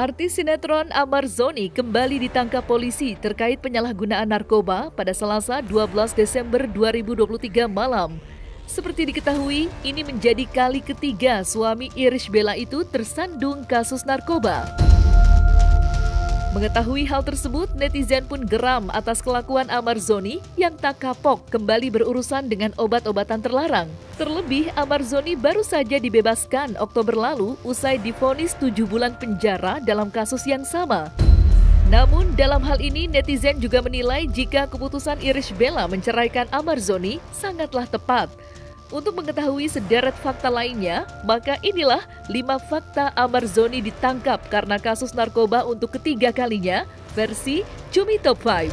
Artis sinetron Amar Zoni kembali ditangkap polisi terkait penyalahgunaan narkoba pada Selasa 12 Desember 2023 malam. Seperti diketahui, ini menjadi kali ketiga suami Irish Bella itu tersandung kasus narkoba. Mengetahui hal tersebut, netizen pun geram atas kelakuan Amar Zoni yang tak kapok kembali berurusan dengan obat-obatan terlarang. Terlebih, Amar Zoni baru saja dibebaskan Oktober lalu usai divonis 7 bulan penjara dalam kasus yang sama. Namun, dalam hal ini netizen juga menilai jika keputusan Irish Bella menceraikan Amar Zoni sangatlah tepat. Untuk mengetahui sederet fakta lainnya, maka inilah 5 fakta Amar Zoni ditangkap karena kasus narkoba untuk ketiga kalinya, versi Cumi Top 5.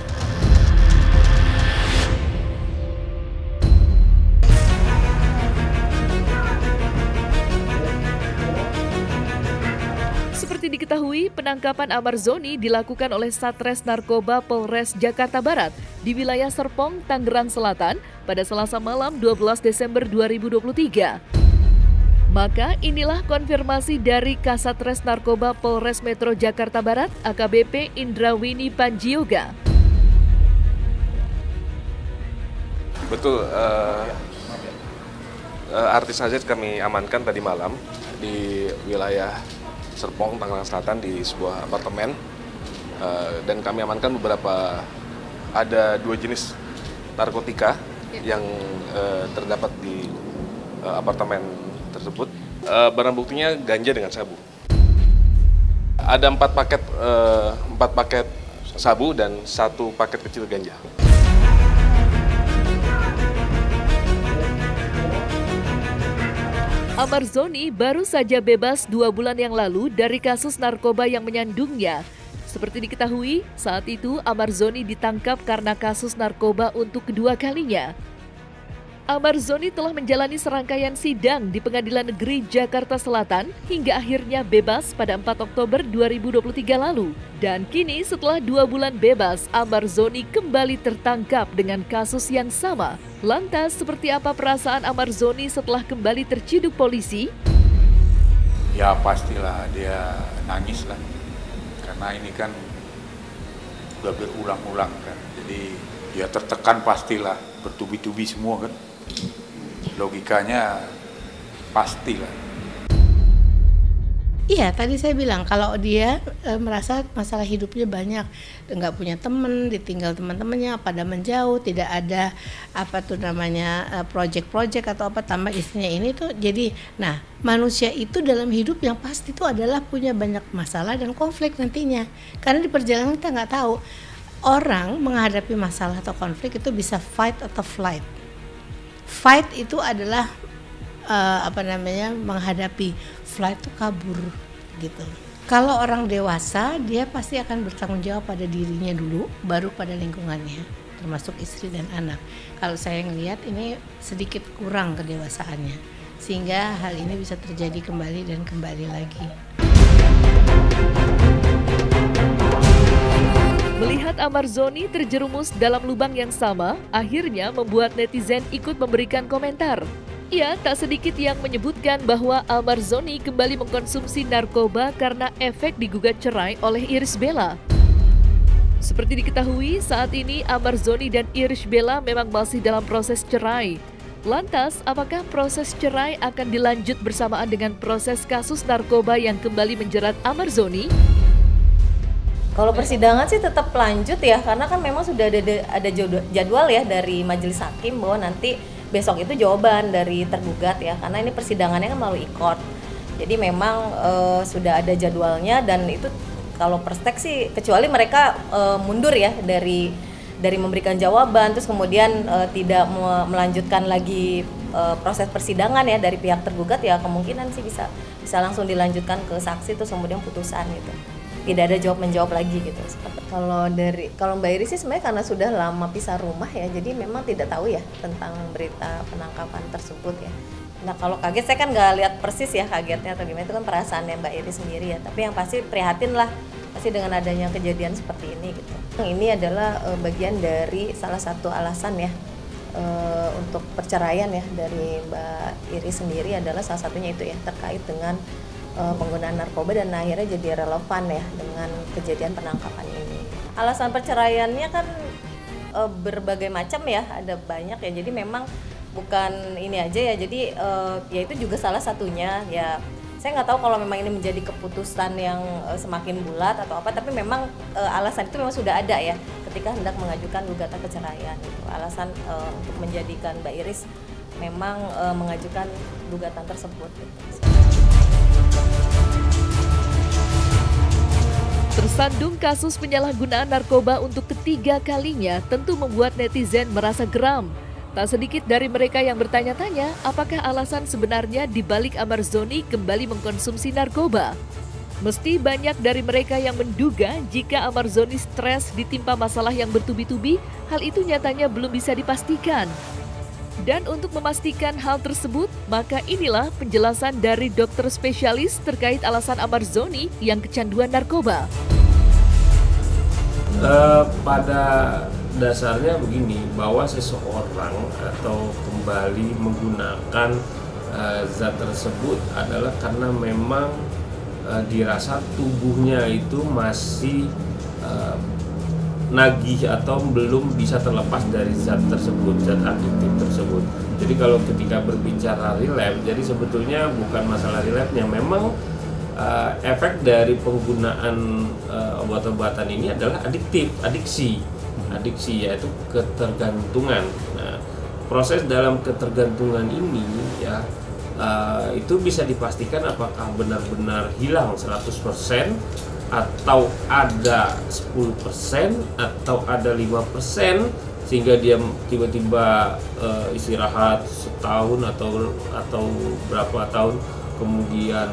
Seperti diketahui, penangkapan Amar Zoni dilakukan oleh Satres Narkoba Polres Jakarta Barat di wilayah Serpong, Tangerang Selatan pada Selasa malam 12 Desember 2023. Maka inilah konfirmasi dari Kasatres Narkoba Polres Metro Jakarta Barat AKBP Indrawini Panjioga. Betul, artis AZ kami amankan tadi malam di wilayah Serpong, Tangerang Selatan di sebuah apartemen, dan kami amankan ada 2 jenis narkotika yang terdapat di apartemen tersebut. Barang buktinya ganja dengan sabu. Ada 4 paket sabu dan 1 paket kecil ganja. Amar Zoni baru saja bebas 2 bulan yang lalu dari kasus narkoba yang menyandungnya. Seperti diketahui, saat itu Amar Zoni ditangkap karena kasus narkoba untuk kedua kalinya. Amar Zoni telah menjalani serangkaian sidang di Pengadilan Negeri Jakarta Selatan hingga akhirnya bebas pada 4 Oktober 2023 lalu. Dan kini setelah 2 bulan bebas, Amar Zoni kembali tertangkap dengan kasus yang sama. Lantas, seperti apa perasaan Amar Zoni setelah kembali terciduk polisi? Ya pastilah dia nangis lah. Karena ini kan udah berulang-ulang kan, jadi ya tertekan pastilah, bertubi-tubi semua kan, logikanya pastilah. Iya, tadi saya bilang kalau dia merasa masalah hidupnya banyak, nggak punya teman, ditinggal teman-temannya, pada menjauh, tidak ada project-project atau apa, tambah istrinya ini tuh jadi, nah manusia itu dalam hidup yang pasti itu adalah punya banyak masalah dan konflik nantinya. Karena di perjalanan kita nggak tahu orang menghadapi masalah atau konflik itu bisa fight atau flight. Fight itu adalah menghadapi, flight itu kabur gitu. Kalau orang dewasa dia pasti akan bertanggung jawab pada dirinya dulu, baru pada lingkungannya, termasuk istri dan anak. Kalau saya ngelihat ini sedikit kurang kedewasaannya, sehingga hal ini bisa terjadi kembali dan kembali lagi. Melihat Amar Zoni terjerumus dalam lubang yang sama, akhirnya membuat netizen ikut memberikan komentar. Ya, tak sedikit yang menyebutkan bahwa Amar Zoni kembali mengkonsumsi narkoba karena efek digugat cerai oleh Irish Bella. Seperti diketahui, saat ini Amar Zoni dan Irish Bella memang masih dalam proses cerai. Lantas, apakah proses cerai akan dilanjut bersamaan dengan proses kasus narkoba yang kembali menjerat Amar Zoni? Kalau persidangan sih tetap lanjut ya, karena kan memang sudah ada jadwal ya dari majelis hakim bahwa nanti besok itu jawaban dari tergugat ya, karena ini persidangannya kan melalui e-court. Jadi memang sudah ada jadwalnya, dan itu kalau perstek sih kecuali mereka mundur ya dari memberikan jawaban, terus kemudian tidak melanjutkan lagi proses persidangan ya dari pihak tergugat, ya kemungkinan sih bisa langsung dilanjutkan ke saksi terus kemudian putusan gitu. Tidak ada jawab menjawab lagi gitu. Kalau Mbak Iris sih sebenarnya karena sudah lama pisah rumah ya, jadi memang tidak tahu ya tentang berita penangkapan tersebut ya. Nah kalau kaget saya kan nggak lihat persis ya kagetnya atau gimana, itu kan perasaannya Mbak Iris sendiri ya. Tapi yang pasti prihatin lah pasti dengan adanya kejadian seperti ini gitu. Ini adalah bagian dari salah satu alasan ya untuk perceraian ya dari Mbak Iris sendiri, adalah salah satunya itu ya terkait dengan penggunaan narkoba dan akhirnya jadi relevan ya dengan kejadian penangkapan ini. Alasan perceraiannya kan berbagai macam ya, ada banyak ya. Jadi memang bukan ini aja ya. Jadi ya itu juga salah satunya ya. Saya nggak tahu kalau memang ini menjadi keputusan yang semakin bulat atau apa, tapi memang alasan itu memang sudah ada ya ketika hendak mengajukan gugatan perceraian. Gitu. Alasan untuk menjadikan Mbak Iris memang mengajukan gugatan tersebut. Gitu. Tersandung kasus penyalahgunaan narkoba untuk ketiga kalinya tentu membuat netizen merasa geram. Tak sedikit dari mereka yang bertanya-tanya apakah alasan sebenarnya dibalik Amarzoni kembali mengkonsumsi narkoba. Mesti banyak dari mereka yang menduga jika Amarzoni stres ditimpa masalah yang bertubi-tubi, hal itu nyatanya belum bisa dipastikan. Dan untuk memastikan hal tersebut, maka inilah penjelasan dari dokter spesialis terkait alasan Amarzoni yang kecanduan narkoba. Pada dasarnya begini, bahwa seseorang atau kembali menggunakan zat tersebut adalah karena memang dirasa tubuhnya itu masih nagih atau belum bisa terlepas dari zat tersebut, zat adiktif tersebut. Jadi kalau ketika berbicara relapse, jadi sebetulnya bukan masalah relapse-nya, memang efek dari penggunaan obat-obatan ini adalah adiksi yaitu ketergantungan. Nah, proses dalam ketergantungan ini ya itu bisa dipastikan apakah benar-benar hilang 100% atau ada 10% atau ada 5% sehingga dia tiba-tiba istirahat setahun atau berapa tahun kemudian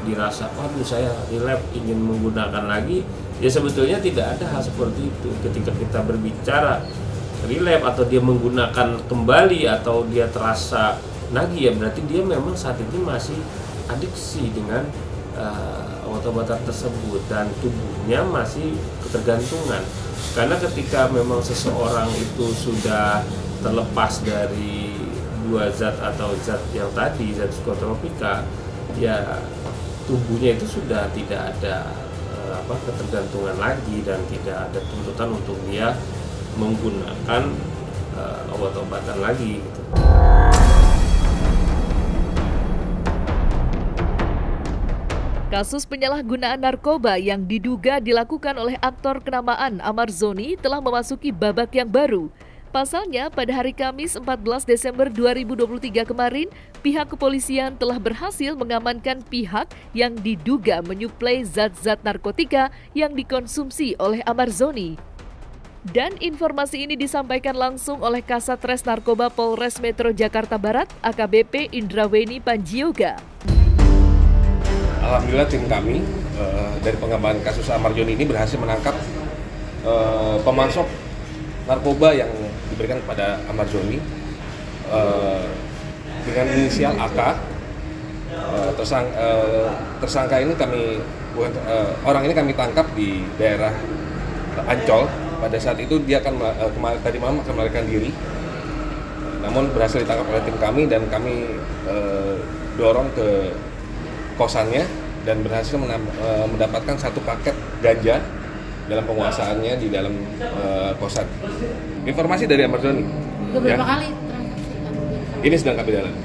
dirasa waduh saya relapse ingin menggunakan lagi. Ya sebetulnya tidak ada hal seperti itu. Ketika kita berbicara relapse atau dia menggunakan kembali atau dia terasa nagih, ya berarti dia memang saat ini masih adiksi dengan obat-obatan tersebut dan tubuhnya masih ketergantungan. Karena ketika memang seseorang itu sudah terlepas dari dua zat atau zat yang tadi, zat psikotropika, ya tubuhnya itu sudah tidak ada ketergantungan lagi dan tidak ada tuntutan untuk dia menggunakan obat-obatan lagi gitu. Kasus penyalahgunaan narkoba yang diduga dilakukan oleh aktor kenamaan Amarzoni telah memasuki babak yang baru. Pasalnya, pada hari Kamis 14 Desember 2023 kemarin, pihak kepolisian telah berhasil mengamankan pihak yang diduga menyuplai zat-zat narkotika yang dikonsumsi oleh Amarzoni. Dan informasi ini disampaikan langsung oleh Kasatres Narkoba Polres Metro Jakarta Barat, AKBP Indraweni Panjioga. Alhamdulillah tim kami dari pengembangan kasus Amarzoni ini berhasil menangkap pemasok narkoba yang diberikan kepada Amarzoni dengan inisial AK. Tersangka ini orang ini kami tangkap di daerah Ancol. Pada saat itu dia akan tadi malam akan melarikan diri, namun berhasil ditangkap oleh tim kami dan kami dorong ke kosannya dan berhasil mendapatkan satu paket ganja dalam penguasaannya di dalam kosan. Informasi dari Amarzoni. Beberapa ya? kali transaksi? Ini sedang kami dalami.